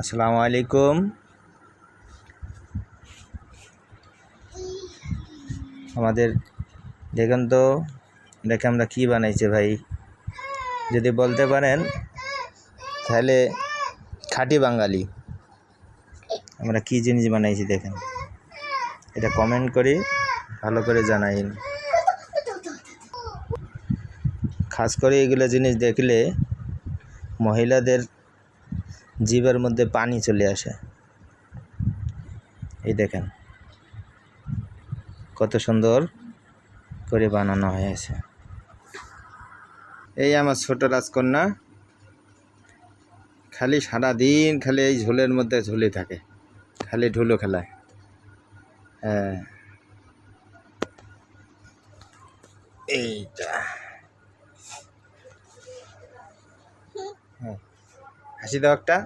আসসালামু আলাইকুম। আমাদের দেখেন তো, দেখে আমরা কী বানাইছে ভাই, যদি বলতে পারেন তাহলে খাঁটি বাঙালি আমরা কি জিনিস বানাইছি দেখেন, এটা কমেন্ট করি, ভালো করে জানাইন। খাস করে এগুলো জিনিস দেখলে মহিলাদের জিভের মধ্যে পানি চলে আসে। এই দেখেন কত সুন্দর করে বানানো হয়েছে। এই আমার ছোট রাজকন্যা খালি সারাদিন খালি এই ঝোলের মধ্যে ঝুলে থাকে, খালি ঢুলো খেলায়। হ্যাঁ, এইটা হাসি দাও একটা।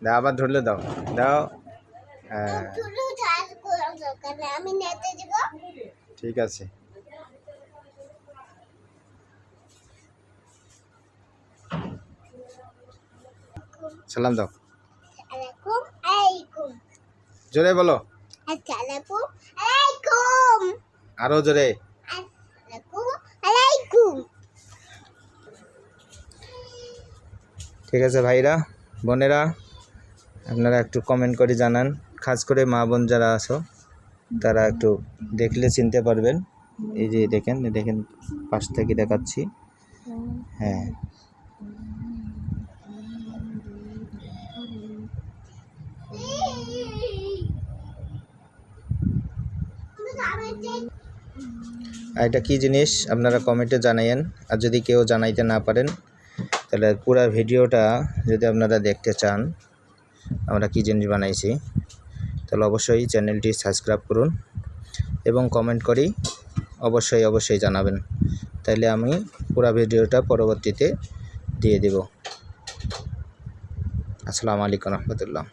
দাও, আবার ধরলে দাও দাও। হ্যাঁ ঠিক আছে। সালাম দাও, জোরে বলো, আরো জোরে। ঠিক আছে ভাইরা বোনেরা, আপনারা একটু কমেন্ট করে জানান, খাস করে মা বোন যারা আছো তারা একটু দেখলে চিনতে পারবেন। এই যে দেখেন, দেখেন পাশ থেকে দেখাচ্ছি। হ্যাঁ, এটা কি জিনিস আপনারা কমেন্টে জানাইয়েন। আর যদি কেউ জানাইতে না পারেন তাহলে পুরো ভিডিওটা যদি আপনারা দেখতে চান আমরা কি জিনিস বানাইছি, তাহলে অবশ্যই চ্যানেলটি সাবস্ক্রাইব করুন এবং কমেন্ট করি অবশ্যই জানাবেন, তাইলে আমি পুরো ভিডিওটা পরবর্তীতে দিয়ে দেব। আসসালামু আলাইকুম রহমতুল্লাহ।